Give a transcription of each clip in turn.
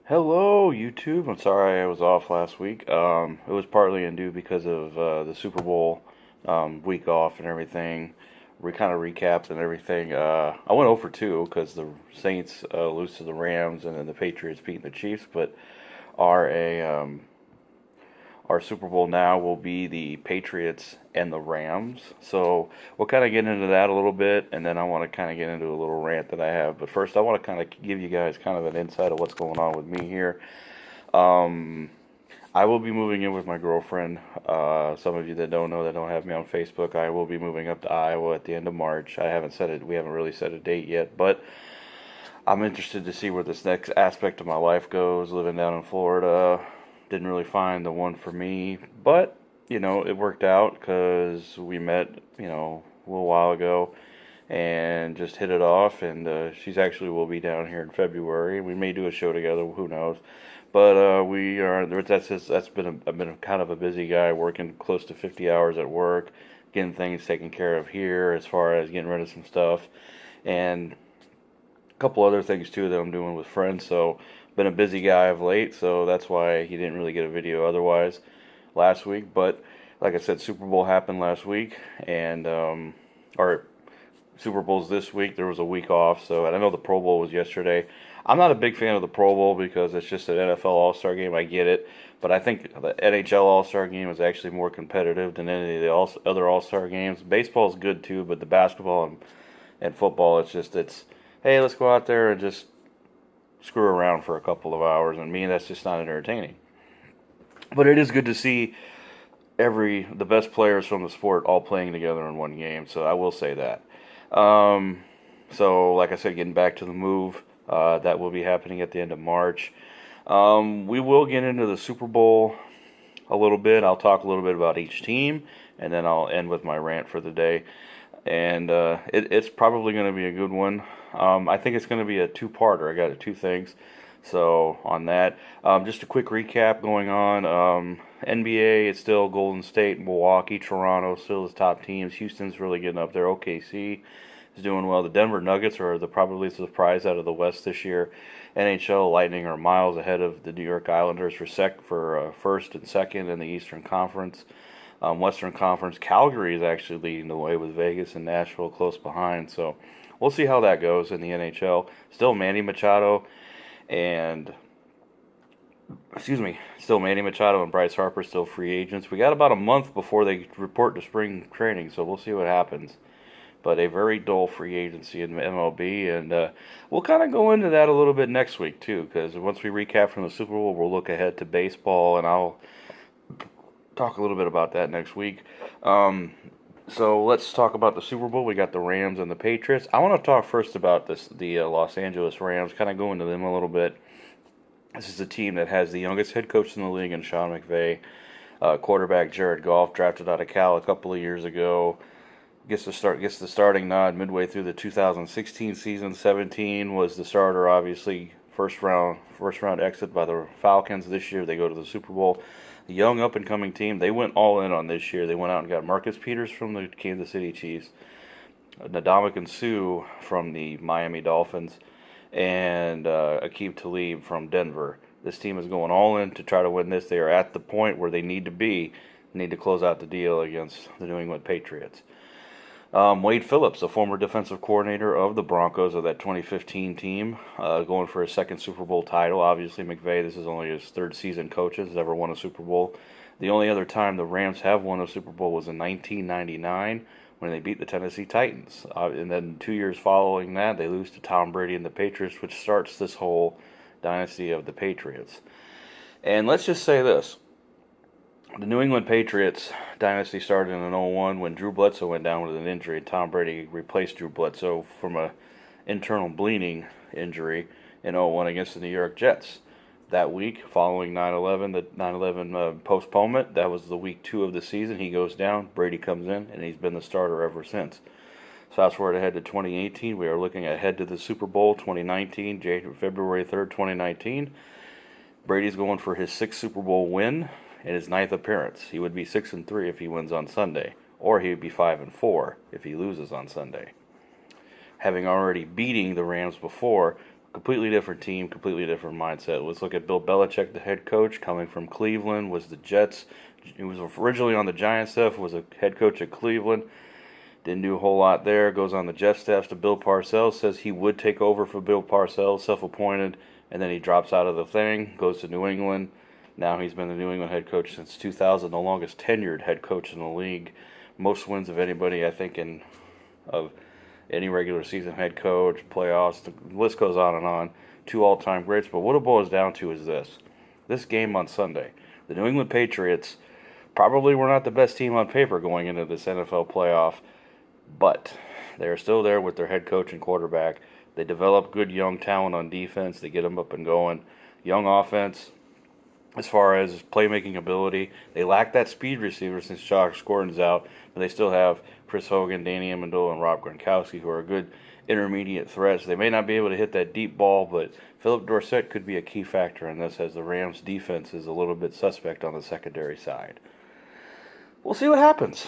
Hello, YouTube. I'm sorry I was off last week. It was partly due because of the Super Bowl week off and everything. We kind of recapped and everything. I went 0 for 2 because the Saints lose to the Rams and then the Patriots beating the Chiefs, but are a our Super Bowl now will be the Patriots and the Rams. So we'll kind of get into that a little bit, and then I want to kind of get into a little rant that I have. But first, I want to kind of give you guys kind of an insight of what's going on with me here. Um, I will be moving in with my girlfriend. Some of you that don't know that don't have me on Facebook, I will be moving up to Iowa at the end of March. I haven't said it. We haven't really set a date yet, but I'm interested to see where this next aspect of my life goes. Living down in Florida, didn't really find the one for me, but it worked out because we met, a little while ago and just hit it off. And she's actually will be down here in February. We may do a show together. Who knows? But we are. That's been I've been kind of a busy guy, working close to 50 hours at work, getting things taken care of here as far as getting rid of some stuff, and a couple other things too that I'm doing with friends. So been a busy guy of late. So that's why he didn't really get a video otherwise last week. But like I said, Super Bowl happened last week, and or Super Bowl's this week. There was a week off, so and I know the Pro Bowl was yesterday. I'm not a big fan of the Pro Bowl because it's just an NFL All-Star game. I get it, but I think the NHL All-Star game is actually more competitive than any of the other All-Star games. Baseball is good too, but the basketball and football, it's hey, let's go out there and just screw around for a couple of hours, and me, that's just not entertaining. But it is good to see the best players from the sport all playing together in one game. So I will say that. Um, so, like I said, getting back to the move, that will be happening at the end of March. We will get into the Super Bowl a little bit. I'll talk a little bit about each team, and then I'll end with my rant for the day. And it's probably going to be a good one. I think it's going to be a two-parter. I got two things. So on that, just a quick recap going on. NBA, it's still Golden State, Milwaukee, Toronto, still the top teams. Houston's really getting up there. OKC is doing well. The Denver Nuggets are probably the surprise out of the West this year. NHL Lightning are miles ahead of the New York Islanders for first and second in the Eastern Conference. Western Conference, Calgary is actually leading the way with Vegas and Nashville close behind. So we'll see how that goes in the NHL. Still Manny Machado and Manny Machado and Bryce Harper still free agents. We got about a month before they report to spring training, so we'll see what happens. But a very dull free agency in MLB, and we'll kind of go into that a little bit next week too, because once we recap from the Super Bowl, we'll look ahead to baseball, and I'll talk a little bit about that next week. So let's talk about the Super Bowl. We got the Rams and the Patriots. I want to talk first about the Los Angeles Rams, kind of go into them a little bit. This is a team that has the youngest head coach in the league in Sean McVay. Quarterback Jared Goff, drafted out of Cal a couple of years ago, gets the starting nod midway through the 2016 season. 17 was the starter, obviously first round exit by the Falcons. This year they go to the Super Bowl. The young up and coming team, they went all in on this year. They went out and got Marcus Peters from the Kansas City Chiefs, Ndamukong Suh from the Miami Dolphins, and Aqib Talib from Denver. This team is going all in to try to win this. They are at the point where they need to be, need to close out the deal against the New England Patriots. Wade Phillips, a former defensive coordinator of the Broncos of that 2015 team, going for his second Super Bowl title. Obviously, McVay, this is only his third season coaching, has ever won a Super Bowl. The only other time the Rams have won a Super Bowl was in 1999 when they beat the Tennessee Titans. And then 2 years following that, they lose to Tom Brady and the Patriots, which starts this whole dynasty of the Patriots. And let's just say this. The New England Patriots dynasty started in 2001 when Drew Bledsoe went down with an injury. Tom Brady replaced Drew Bledsoe from an internal bleeding injury in 2001 against the New York Jets. That week, following 9/11, the 9/11 postponement, that was the week 2 of the season. He goes down, Brady comes in, and he's been the starter ever since. Fast forward ahead to 2018. We are looking ahead to the Super Bowl 2019, February 3rd, 2019. Brady's going for his 6th Super Bowl win in his 9th appearance. He would be 6-3 if he wins on Sunday, or he would be 5-4 if he loses on Sunday. Having already beating the Rams before, completely different team, completely different mindset. Let's look at Bill Belichick, the head coach, coming from Cleveland, was the Jets. He was originally on the Giants staff, was a head coach at Cleveland. Didn't do a whole lot there. Goes on the Jets staff to Bill Parcells, says he would take over for Bill Parcells, self-appointed, and then he drops out of the thing, goes to New England. Now he's been the New England head coach since 2000, the longest tenured head coach in the league. Most wins of anybody, I think, of any regular season head coach, playoffs, the list goes on and on. 2 all-time greats, but what it boils down to is this. This game on Sunday, the New England Patriots probably were not the best team on paper going into this NFL playoff, but they're still there with their head coach and quarterback. They develop good young talent on defense. They get them up and going. Young offense, as far as playmaking ability, they lack that speed receiver since Josh Gordon's out, but they still have Chris Hogan, Danny Amendola, and Rob Gronkowski, who are good intermediate threats. They may not be able to hit that deep ball, but Philip Dorsett could be a key factor in this, as the Rams' defense is a little bit suspect on the secondary side. We'll see what happens.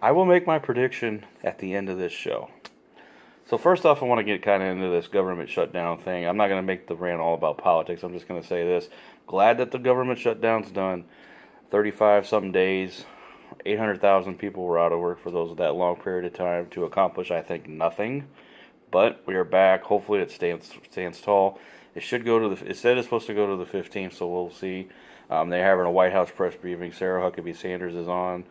I will make my prediction at the end of this show. So first off, I want to get kind of into this government shutdown thing. I'm not going to make the rant all about politics. I'm just going to say this. Glad that the government shutdown's done. 35-something days. 800,000 people were out of work for that long period of time to accomplish, I think, nothing. But we are back. Hopefully it stands tall. It should go to it said it's supposed to go to the 15th, so we'll see. They're having a White House press briefing. Sarah Huckabee Sanders is on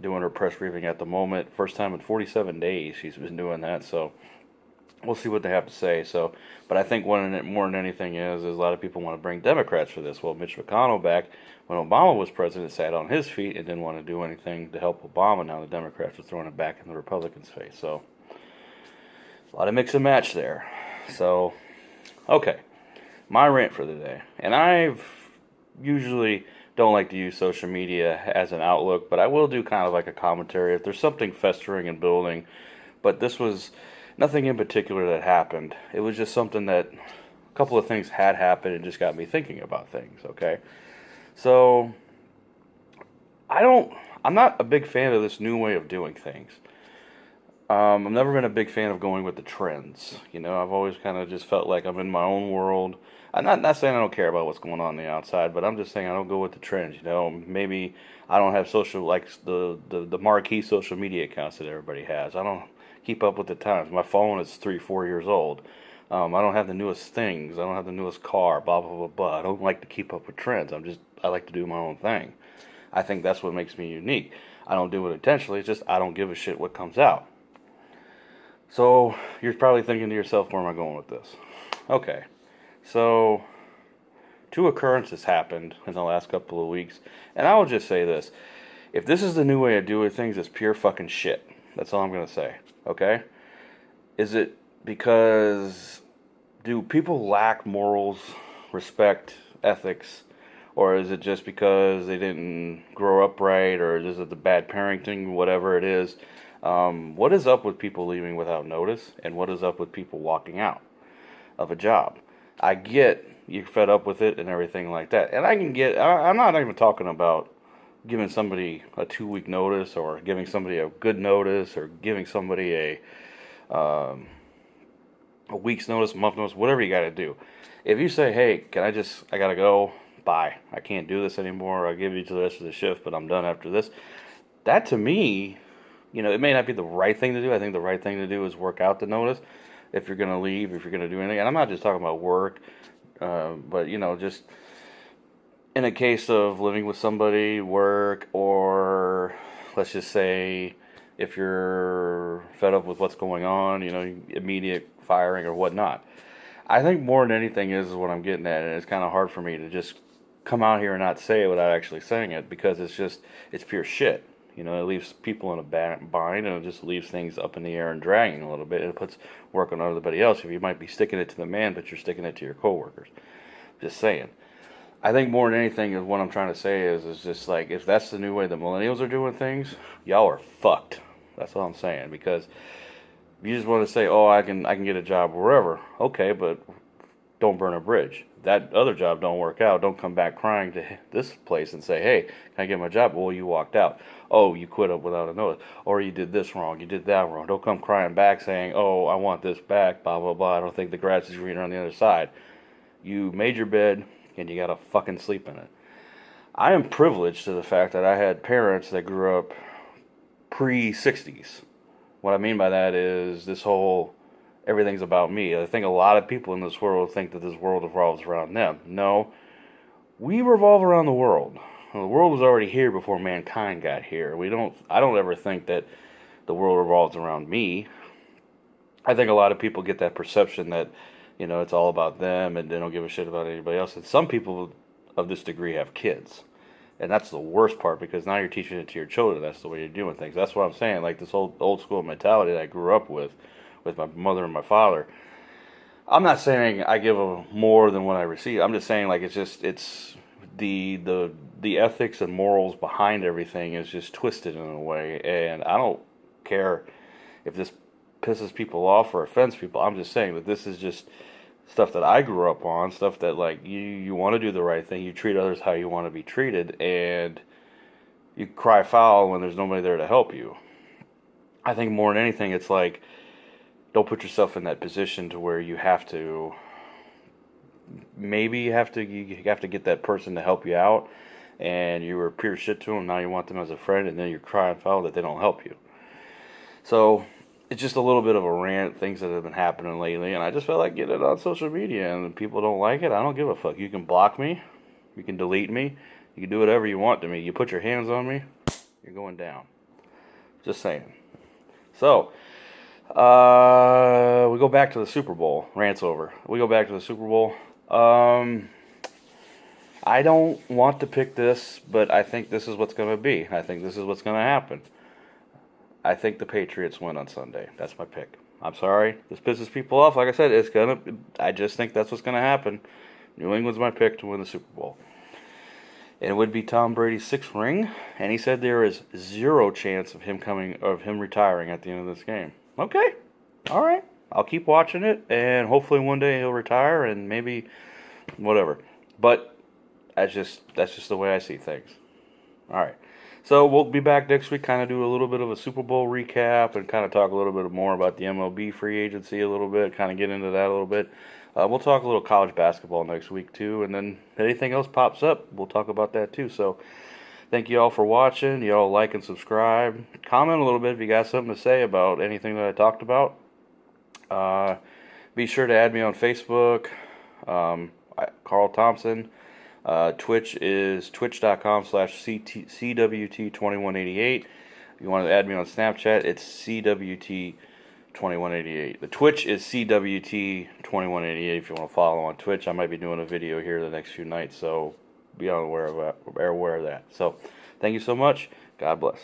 doing her press briefing at the moment. First time in 47 days she's been doing that, so we'll see what they have to say. So, but I think more than anything is a lot of people want to bring Democrats for this. Well, Mitch McConnell back when Obama was president sat on his feet and didn't want to do anything to help Obama. Now the Democrats are throwing it back in the Republicans' face. So a lot of mix and match there. So, okay, my rant for the day. And I've usually don't like to use social media as an outlook, but I will do kind of like a commentary if there's something festering and building. But this was nothing in particular that happened. It was just something that a couple of things had happened and just got me thinking about things, okay? So, I'm not a big fan of this new way of doing things. I've never been a big fan of going with the trends. You know, I've always kind of just felt like I'm in my own world. I'm not saying I don't care about what's going on the outside, but I'm just saying I don't go with the trends. You know, maybe I don't have the marquee social media accounts that everybody has. I don't keep up with the times. My phone is 3-4 years old. I don't have the newest things. I don't have the newest car. Blah blah blah blah. I don't like to keep up with trends. I like to do my own thing. I think that's what makes me unique. I don't do it intentionally. It's just I don't give a shit what comes out. So you're probably thinking to yourself, where am I going with this? Okay, so 2 occurrences happened in the last couple of weeks, and I will just say this. If this is the new way of doing things, it's pure fucking shit. That's all I'm going to say, okay? Is it because do people lack morals, respect, ethics, or is it just because they didn't grow up right, or is it the bad parenting, whatever it is? What is up with people leaving without notice, and what is up with people walking out of a job? I get you're fed up with it and everything like that, and I'm not even talking about giving somebody a 2-week notice, or giving somebody a good notice, or giving somebody a week's notice, month notice, whatever you got to do. If you say, hey, I gotta go, bye, I can't do this anymore, I'll give you to the rest of the shift, but I'm done after this. That to me, you know, it may not be the right thing to do. I think the right thing to do is work out the notice if you're going to leave, if you're going to do anything. And I'm not just talking about work, but, you know, just in a case of living with somebody, work, or let's just say if you're fed up with what's going on, you know, immediate firing or whatnot. I think more than anything is what I'm getting at, and it's kind of hard for me to just come out here and not say it without actually saying it, because it's pure shit. You know, it leaves people in a bind, and it just leaves things up in the air and dragging a little bit. It puts work on everybody else. If you might be sticking it to the man, but you're sticking it to your coworkers. Just saying. I think more than anything is what I'm trying to say is just like, if that's the new way the millennials are doing things, y'all are fucked. That's all I'm saying. Because you just want to say, oh, I can get a job wherever. Okay, but don't burn a bridge. That other job don't work out. Don't come back crying to this place and say, hey, can I get my job? Well, you walked out. Oh, you quit up without a notice. Or you did this wrong. You did that wrong. Don't come crying back saying, oh, I want this back, blah, blah, blah. I don't think the grass is greener on the other side. You made your bed, and you got to fucking sleep in it. I am privileged to the fact that I had parents that grew up pre-60s. What I mean by that is this whole everything's about me. I think a lot of people in this world think that this world revolves around them. No, we revolve around the world. The world was already here before mankind got here. I don't ever think that the world revolves around me. I think a lot of people get that perception that, it's all about them and they don't give a shit about anybody else. And some people of this degree have kids. And that's the worst part, because now you're teaching it to your children. That's the way you're doing things. That's what I'm saying. Like this old school mentality that I grew up with my mother and my father. I'm not saying I give more than what I receive. I'm just saying, like, it's the ethics and morals behind everything is just twisted in a way. And I don't care if this pisses people off or offends people. I'm just saying that this is just stuff that I grew up on, stuff that, like, you want to do the right thing, you treat others how you want to be treated, and you cry foul when there's nobody there to help you. I think more than anything, it's like, don't put yourself in that position to where you have to get that person to help you out, and you were pure shit to them, now you want them as a friend, and then you're crying foul that they don't help you. So it's just a little bit of a rant, things that have been happening lately, and I just felt like getting it on social media, and if people don't like it, I don't give a fuck. You can block me, you can delete me, you can do whatever you want to me. You put your hands on me, you're going down. Just saying. So, we go back to the Super Bowl. Rant's over. We go back to the Super Bowl. I don't want to pick this, but I think this is what's going to be. I think this is what's going to happen. I think the Patriots win on Sunday. That's my pick. I'm sorry. This pisses people off. Like I said, I just think that's what's going to happen. New England's my pick to win the Super Bowl. And it would be Tom Brady's 6th ring. And he said there is 0 chance of him retiring at the end of this game. Okay. All right. I'll keep watching it. And hopefully one day he'll retire and maybe whatever. But that's just the way I see things. All right. So we'll be back next week, kind of do a little bit of a Super Bowl recap and kind of talk a little bit more about the MLB free agency a little bit, kind of get into that a little bit. We'll talk a little college basketball next week too, and then if anything else pops up, we'll talk about that too. So thank you all for watching. You all like and subscribe. Comment a little bit if you got something to say about anything that I talked about. Be sure to add me on Facebook, Carl Thompson. Twitch is twitch.com/CWT2188. If you want to add me on Snapchat, it's CWT2188. The Twitch is CWT2188 if you want to follow on Twitch. I might be doing a video here the next few nights, so be aware of that. So, thank you so much. God bless.